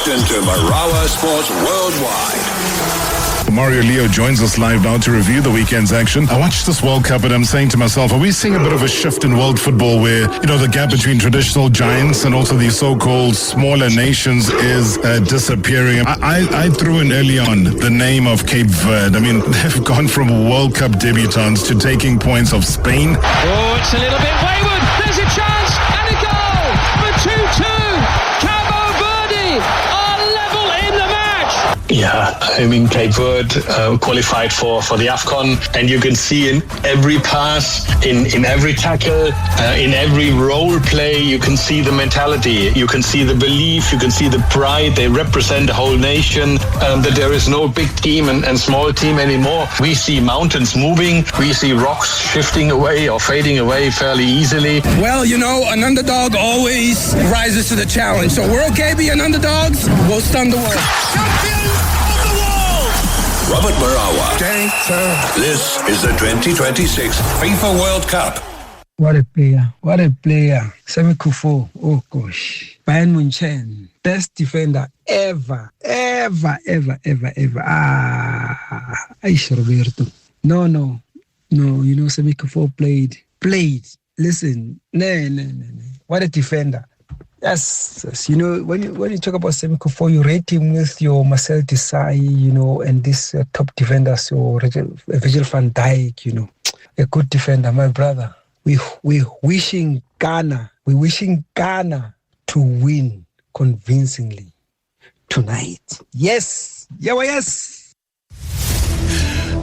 listening to Marawa Sports Worldwide. Mario Leo joins us live now to review the weekend's action. I watched this World Cup and I'm saying to myself, are we seeing a bit of a shift in world football where, the gap between traditional giants and also these so-called smaller nations is disappearing? I threw in early on the name of Cape Verde. I mean, they've gone from World Cup debutants to taking points of Spain. Oh, it's a little bit wayward. There's a chance and a goal for 2-2. Cabo Verde are level in the match. Yeah, I mean, Cape Verde qualified for the AFCON, and you can see in every pass, in every tackle, in every role play, you can see the mentality, you can see the belief, you can see the pride. They represent the whole nation, that there is no big team and small team anymore. We see mountains moving, we see rocks shifting away or fading away fairly easily. Well, an underdog always rises to the challenge. So we're okay being underdogs. We'll stun the world. Champions of the world! Robert Marawa. This is the 2026 FIFA World Cup. What a player. Sami Kufo, oh gosh. Bayern Munchen, best defender ever. Aish Roberto. No. Sami Kufo played. Listen, no. What a defender. Yes. When you talk about Sami Kufo, you rate him with your Marcel Desailly, and this top defenders, your Virgil van Dijk, a good defender, my brother. We're wishing Ghana to win convincingly tonight. Yes. Yes.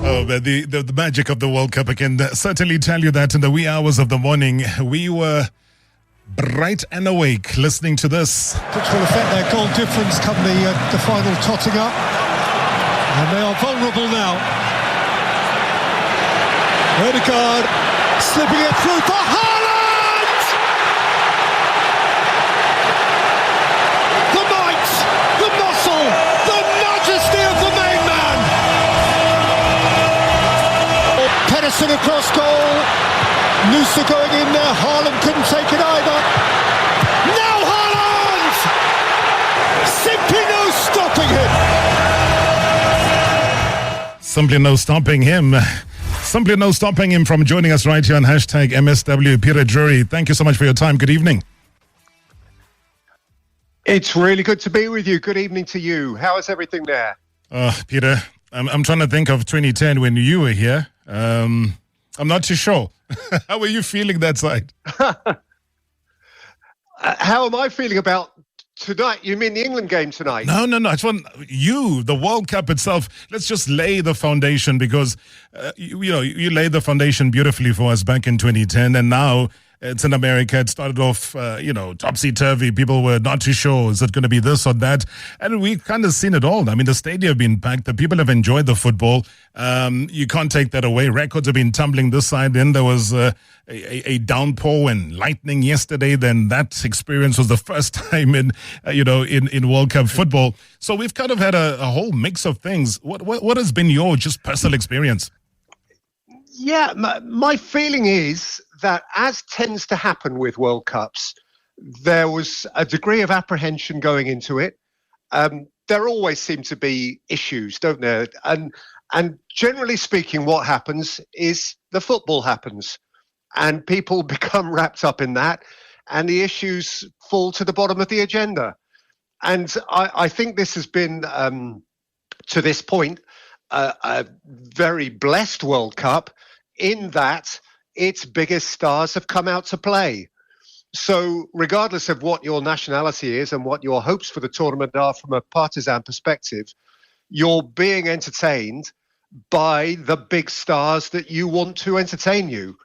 Oh, man, the magic of the World Cup. I can certainly tell you that in the wee hours of the morning, we were bright and awake listening to this. Which will affect their goal difference come the final totting up. And they are vulnerable now. Odegaard slipping it through for Haaland! The might, the muscle, the majesty of the main man! Pedersen across goal. Noosa going in there. Haaland couldn't take it either. Now Haaland! Simply no stopping him. Simply no stopping him. Simply no stopping him from joining us right here on hashtag MSW. Peter Drury, thank you so much for your time. Good evening. It's really good to be with you. Good evening to you. How is everything there? Peter, I'm trying to think of 2010 when you were here. I'm not too sure. How are you feeling that side? How am I feeling about tonight? You mean the England game tonight? No. I just want the World Cup itself. Let's just lay the foundation because, you laid the foundation beautifully for us back in 2010. And now it's in America. It started off, topsy-turvy. People were not too sure. Is it going to be this or that? And we've kind of seen it all. I mean, the stadium have been packed. The people have enjoyed the football. You can't take that away. Records have been tumbling this side. Then there was a downpour and lightning yesterday. Then that experience was the first time in World Cup football. So we've kind of had a whole mix of things. What has been your just personal experience? Yeah, my feeling is that, as tends to happen with World Cups, there was a degree of apprehension going into it. There always seem to be issues, don't there? And generally speaking, what happens is the football happens and people become wrapped up in that and the issues fall to the bottom of the agenda. And I think this has been, to this point, a very blessed World Cup in that its biggest stars have come out to play. So regardless of what your nationality is and what your hopes for the tournament are from a partisan perspective, you're being entertained by the big stars that you want to entertain you.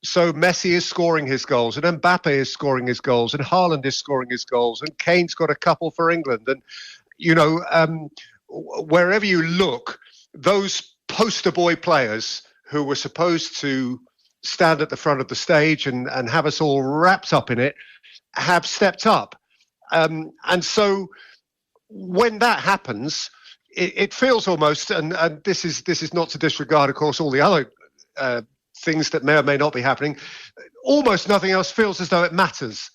So Messi is scoring his goals, and Mbappe is scoring his goals, and Haaland is scoring his goals, and Kane's got a couple for England. And, wherever you look, those poster boy players who were supposed to stand at the front of the stage and have us all wrapped up in it have stepped up. And so when that happens, it feels almost, and this is not to disregard, of course, all the other things that may or may not be happening, almost nothing else feels as though it matters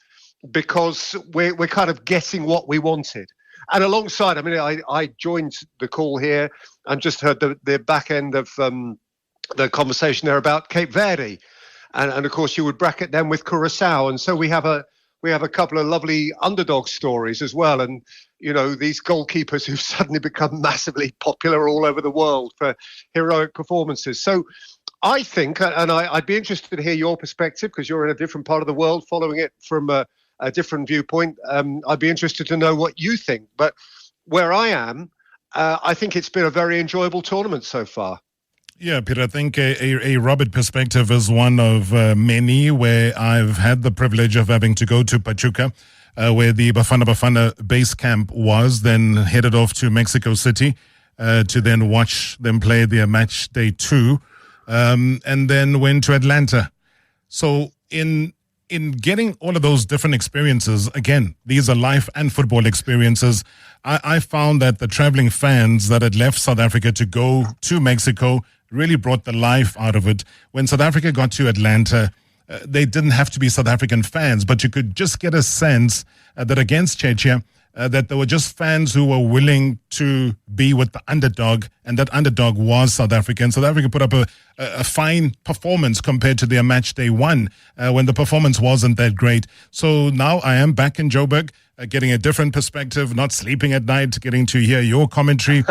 because we're kind of getting what we wanted. And alongside, I mean, I joined the call here and just heard the back end of the conversation there about Cape Verde. And of course, you would bracket them with Curacao. And so we have a couple of lovely underdog stories as well. And, you know, these goalkeepers who've suddenly become massively popular all over the world for heroic performances. So I think, and I'd be interested to hear your perspective because you're in a different part of the world following it from a different viewpoint. I'd be interested to know what you think. But where I am, I think it's been a very enjoyable tournament so far. Yeah, Peter, I think a Robert perspective is one of many where I've had the privilege of having to go to Pachuca, where the Bafana base camp was, then headed off to Mexico City to then watch them play their match day 2, and then went to Atlanta. So in getting all of those different experiences, again, these are life and football experiences, I found that the traveling fans that had left South Africa to go to Mexico really brought the life out of it. When South Africa got to Atlanta, they didn't have to be South African fans, but you could just get a sense that against Czechia, that there were just fans who were willing to be with the underdog, and that underdog was South Africa. And South Africa put up a fine performance compared to their match day 1 when the performance wasn't that great. So now I am back in Joburg, getting a different perspective, not sleeping at night, getting to hear your commentary,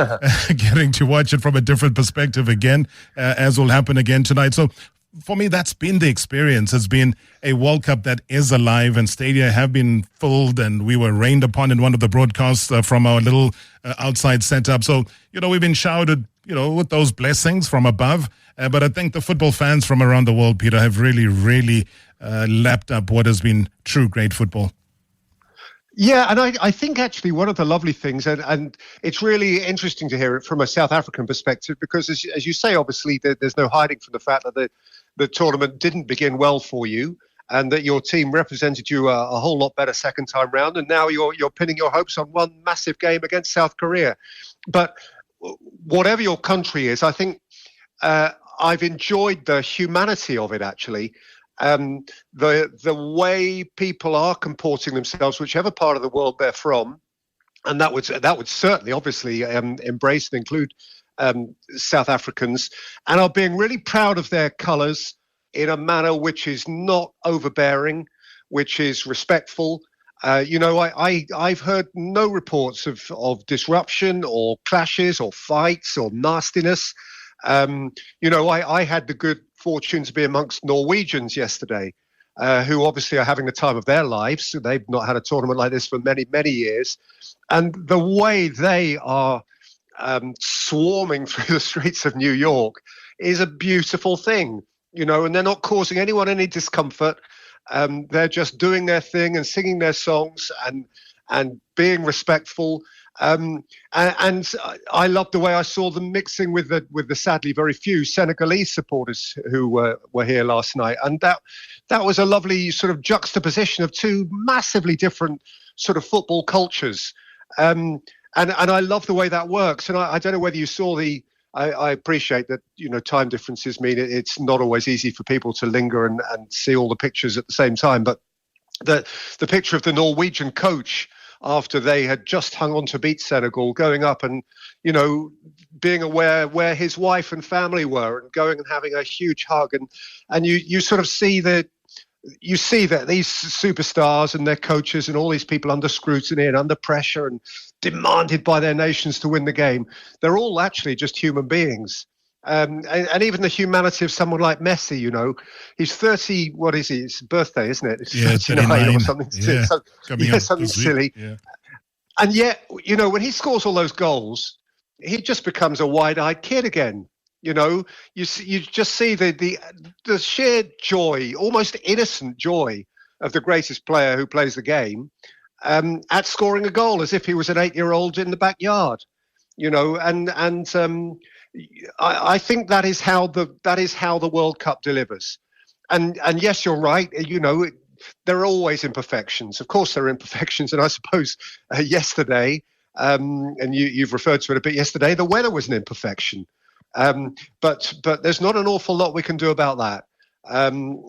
getting to watch it from a different perspective again, as will happen again tonight. So for me, that's been the experience. It's been a World Cup that is alive, and stadia have been filled, and we were rained upon in one of the broadcasts from our little outside setup. So, you know, we've been showered, you know, with those blessings from above. But I think the football fans from around the world, Peter, have really lapped up what has been true great football. Yeah, and I think actually one of the lovely things, and it's really interesting to hear it from a South African perspective, because as you say, obviously there's no hiding from the fact that the tournament didn't begin well for you, and that your team represented you a whole lot better second time round, and now you're pinning your hopes on one massive game against South Korea. But whatever your country is, I think I've enjoyed the humanity of it actually. The way people are comporting themselves, whichever part of the world they're from, and that would certainly obviously embrace and include South Africans, and are being really proud of their colours in a manner which is not overbearing, which is respectful. You know, I've heard no reports of disruption or clashes or fights or nastiness. You know, I had the good fortune to be amongst Norwegians yesterday, who obviously are having the time of their lives. They've not had a tournament like this for many, many years. And the way they are swarming through the streets of New York is a beautiful thing, you know, and they're not causing anyone any discomfort. They're just doing their thing and singing their songs and being respectful. And I loved the way I saw them mixing with the sadly very few Senegalese supporters who were here last night, and that was a lovely sort of juxtaposition of two massively different sort of football cultures, and I love the way that works. And I don't know whether you saw I appreciate that, you know, time differences mean it's not always easy for people to linger and see all the pictures at the same time, but the picture of the Norwegian coach after they had just hung on to beat Senegal, going up and, you know, being aware where his wife and family were and going and having a huge hug. And you sort of see that these superstars and their coaches and all these people under scrutiny and under pressure and demanded by their nations to win the game, they're all actually just human beings. And even the humanity of someone like Messi, you know, he's 30, what is he? It's birthday, isn't it? It's 39 or something. Yeah. Something silly. Yeah. And yet, you know, when he scores all those goals, he just becomes a wide-eyed kid again. You know, you just see the sheer joy, almost innocent joy of the greatest player who plays the game at scoring a goal as if he was an 8-year-old in the backyard. You know, and I think that is how the World Cup delivers. And yes, you're right. You know, there are always imperfections. Of course, there are imperfections. And I suppose yesterday, and you've referred to it a bit yesterday, the weather was an imperfection. But there's not an awful lot we can do about that.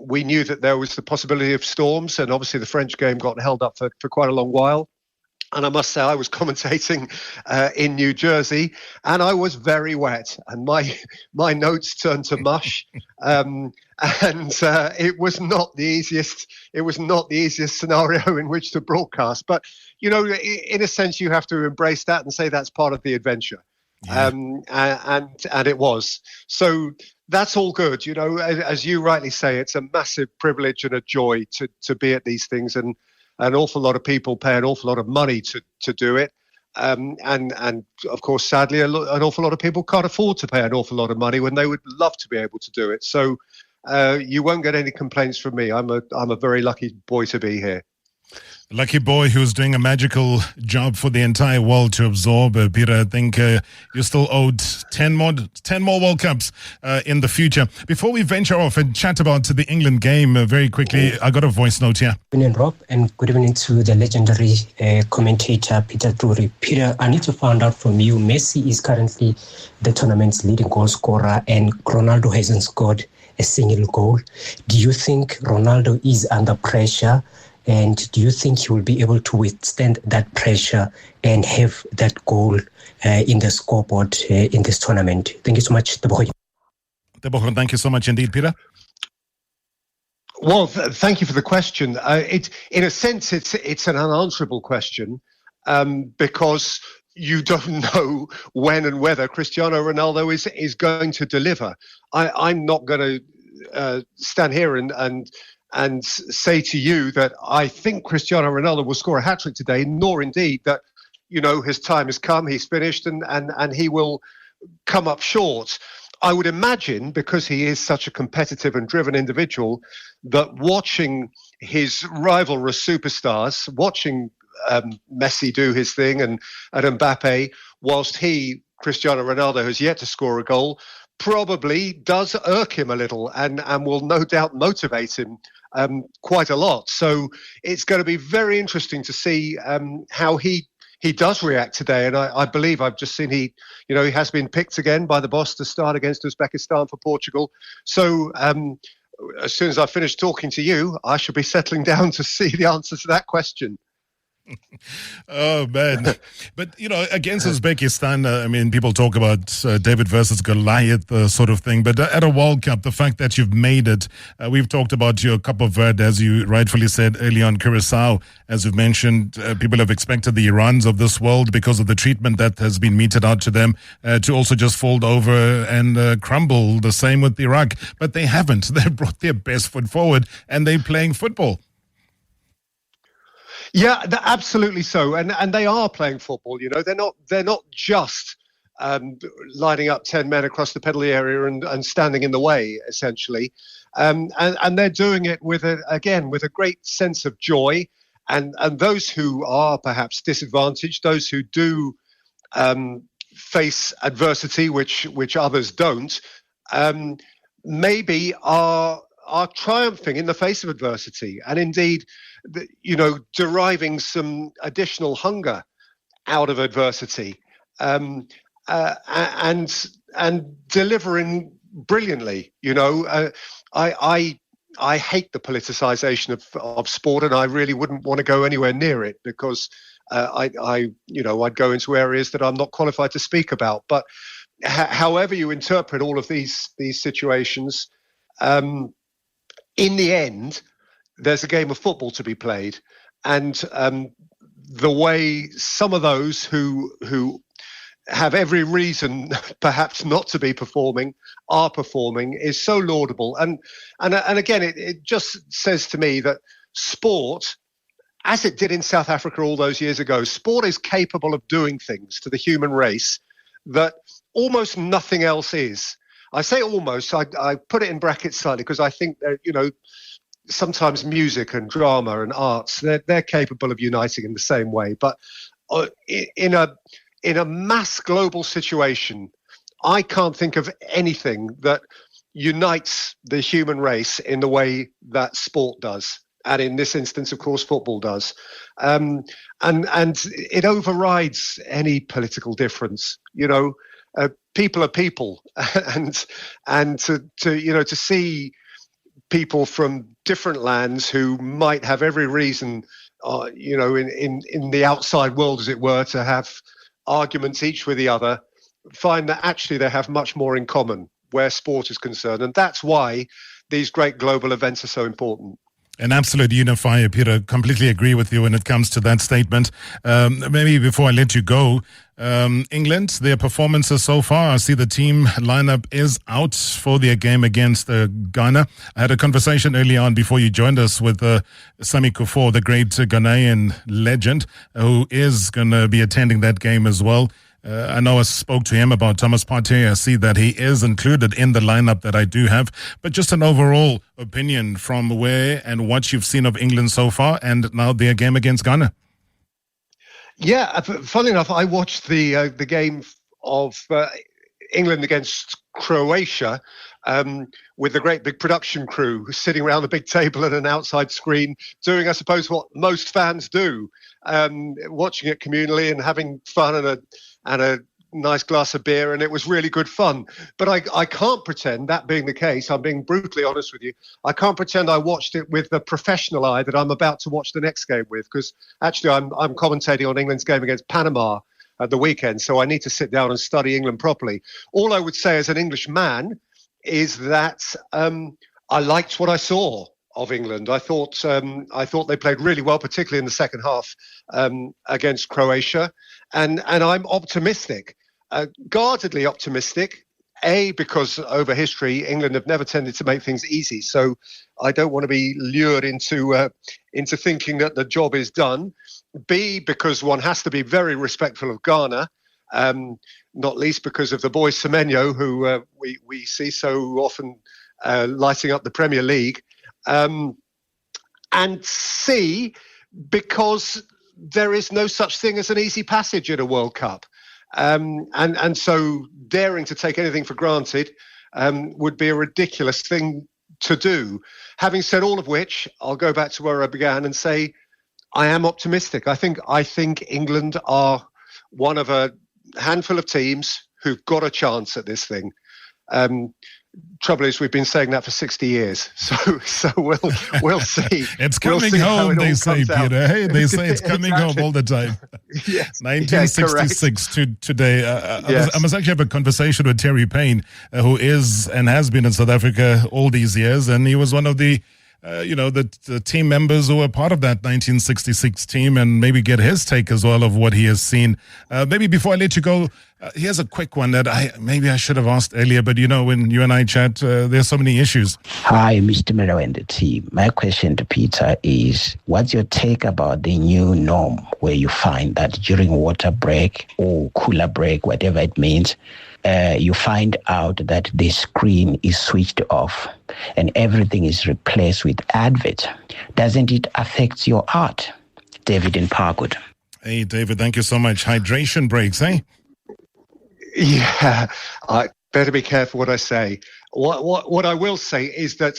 We knew that there was the possibility of storms, and obviously the French game got held up for quite a long while. And I must say, I was commentating in New Jersey, and I was very wet, and my notes turned to mush, and it was not the easiest. It was not the easiest scenario in which to broadcast. But in a sense, you have to embrace that and say that's part of the adventure, and it was. So that's all good. As you rightly say, it's a massive privilege and a joy to be at these things, and an awful lot of people pay an awful lot of money to do it. And of course, sadly, an awful lot of people can't afford to pay an awful lot of money when they would love to be able to do it. So you won't get any complaints from me. I'm a very lucky boy to be here. Lucky boy who's doing a magical job for the entire world to absorb. Peter, I think you're still owed 10 more World Cups in the future. Before we venture off and chat about the England game very quickly, I got a voice note here. Good evening, Rob, and good evening to the legendary commentator, Peter Drury. Peter, I need to find out from you, Messi is currently the tournament's leading goal scorer, and Ronaldo hasn't scored a single goal. Do you think Ronaldo is under pressure? And do you think he will be able to withstand that pressure and have that goal in the scoreboard in this tournament? Thank you so much, Teboho. Thank you so much indeed, Peter. Well, thank you for the question. In a sense, it's an unanswerable question because you don't know when and whether Cristiano Ronaldo is going to deliver. I'm not going to stand here and say to you that I think Cristiano Ronaldo will score a hat-trick today, nor indeed that, his time has come, he's finished, and he will come up short. I would imagine, because he is such a competitive and driven individual, that watching his rivalrous superstars, watching Messi do his thing and Mbappe, whilst Cristiano Ronaldo, has yet to score a goal, probably does irk him a little and will no doubt motivate him quite a lot. So it's going to be very interesting to see how he does react today. And I believe I've just seen he has been picked again by the boss to start against Uzbekistan for Portugal. So as soon as I finish talking to you, I should be settling down to see the answer to that question. Oh, man. But, against Uzbekistan, people talk about David versus Goliath sort of thing. But at a World Cup, the fact that you've made it, we've talked about your Cup of Verde, as you rightfully said early on, Curacao, as you've mentioned, people have expected the Irans of this world because of the treatment that has been meted out to them to also just fold over and crumble. The same with Iraq. But they haven't. They've brought their best foot forward and they're playing football. Yeah, absolutely so, and they are playing football. They're not just lining up 10 men across the penalty area and standing in the way, essentially, and they're doing it with a great sense of joy, and those who are perhaps disadvantaged, those who do face adversity, which others don't, maybe are triumphing in the face of adversity, and indeed, deriving some additional hunger out of adversity, and delivering brilliantly. I hate the politicization of sport, and I really wouldn't want to go anywhere near it because I'd go into areas that I'm not qualified to speak about. But however you interpret all of these situations, in the end, there's a game of football to be played, and the way some of those who have every reason perhaps not to be performing are performing is so laudable. And again, it just says to me that sport, as it did in South Africa all those years ago, sport is capable of doing things to the human race that almost nothing else is. I say almost, I put it in brackets slightly because I think that, sometimes music and drama and arts, they're capable of uniting in the same way. But in a mass global situation, I can't think of anything that unites the human race in the way that sport does. And in this instance, of course, football does. And it overrides any political difference. People are people, and to see people from different lands who might have every reason in the outside world, as it were, to have arguments each with the other, find that actually they have much more in common where sport is concerned. And that's why these great global events are so important. An absolute unifier, Peter. Completely agree with you when it comes to that statement. Maybe before I let you go, England, their performances so far, I see the team lineup is out for their game against Ghana. I had a conversation early on before you joined us with Sami Kufuor, the great Ghanaian legend, who is going to be attending that game as well. I know I spoke to him about Thomas Partey. I see that he is included in the lineup that I do have. But just an overall opinion from where and what you've seen of England so far and now their game against Ghana. Yeah, funnily enough, I watched the game of England against Croatia with the great big production crew sitting around the big table at an outside screen, doing, I suppose, what most fans do, watching it communally and having fun and a nice glass of beer, and it was really good fun. But I can't pretend, that being the case, I'm being brutally honest with you, I can't pretend I watched it with the professional eye that I'm about to watch the next game with, because actually I'm commentating on England's game against Panama at the weekend, so I need to sit down and study England properly. All I would say as an English man is that I liked what I saw of England. I thought they played really well, particularly in the second half against Croatia, and I'm optimistic, guardedly optimistic. Because over history, England have never tended to make things easy, so I don't want to be lured into thinking that the job is done. B, because one has to be very respectful of Ghana, not least because of the boy Semenyo, who we see so often lighting up the Premier League. And C, because there is no such thing as an easy passage at a World Cup. And so daring to take anything for granted would be a ridiculous thing to do. Having said all of which, I'll go back to where I began and say I am optimistic. I think England are one of a handful of teams who've got a chance at this thing. Trouble is, we've been saying that for 60 years, so we'll see. It's coming home, they say, Peter. Hey, they say it's coming home all the time. Yes, 1966 to today. Yes. I must actually have a conversation with Terry Payne, who is and has been in South Africa all these years, and he was one of the the team members who were part of that 1966 team, and maybe get his take as well of what he has seen. Maybe before I let you go, here's a quick one that I should have asked earlier, but when you and I chat, there's so many issues. Hi, Mr. Melo and the team. My question to Peter is, what's your take about the new norm where you find that during water break or cooler break, whatever it means, you find out that the screen is switched off and everything is replaced with advert? Doesn't it affect your art? David in Parkwood. Hey, David, thank you so much. Hydration breaks, eh? Yeah, I better be careful what I say. What I will say is that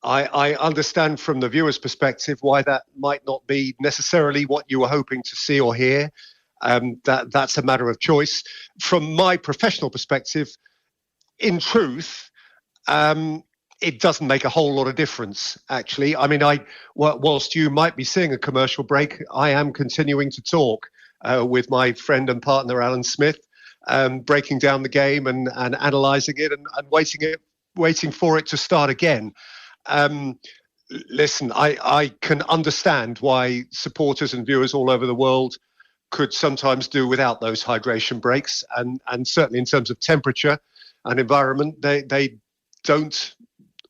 I understand from the viewer's perspective why that might not be necessarily what you were hoping to see or hear. That's a matter of choice. From my professional perspective, in truth, it doesn't make a whole lot of difference, actually. I mean, whilst you might be seeing a commercial break, I am continuing to talk with my friend and partner, Alan Smith, breaking down the game and analysing it and waiting for it to start again. Listen, I can understand why supporters and viewers all over the world could sometimes do without those hydration breaks, and certainly in terms of temperature and environment, they don't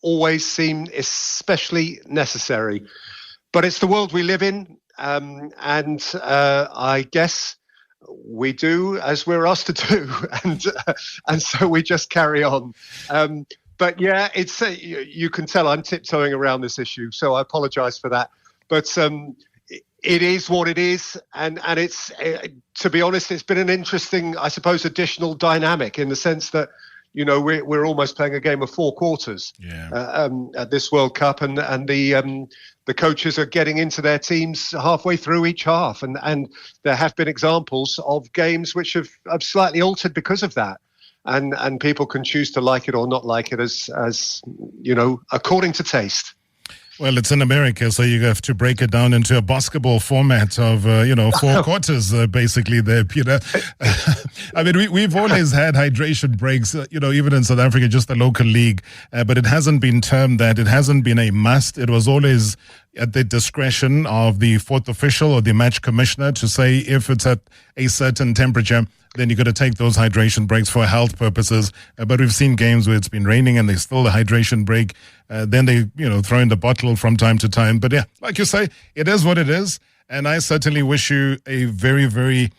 always seem especially necessary. But it's the world we live in, and I guess we do as we're asked to do, and so we just carry on. But yeah, it's you can tell I'm tiptoeing around this issue, so I apologise for that. But it is what it is, and it's to be honest, it's been an interesting, I suppose, additional dynamic in the sense that we're almost playing a game of four quarters at this World Cup, and the coaches are getting into their teams halfway through each half, and there have been examples of games which have slightly altered because of that, and people can choose to like it or not like it as according to taste. Well, it's in America, so you have to break it down into a basketball format of, 4 quarters, basically there, Peter. I mean, we've always had hydration breaks, even in South Africa, just the local league, but it hasn't been termed that. It hasn't been a must. It was always at the discretion of the fourth official or the match commissioner to say if it's at a certain temperature, then you got to take those hydration breaks for health purposes. But we've seen games where it's been raining and there's still a hydration break. Then they, throw in the bottle from time to time. But yeah, like you say, it is what it is. And I certainly wish you a very, very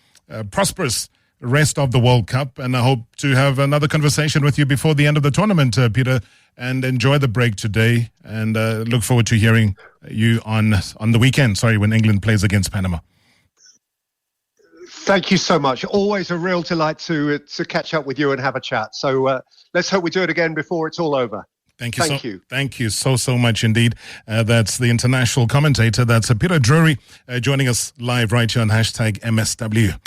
prosperous rest of the World Cup. And I hope to have another conversation with you before the end of the tournament, Peter. And enjoy the break today. And look forward to hearing you on the weekend. When England plays against Panama. Thank you so much. Always a real delight to catch up with you and have a chat. So let's hope we do it again before it's all over. Thank you. Thank you so much indeed. That's the international commentator. That's Peter Drury joining us live right here on #MSW.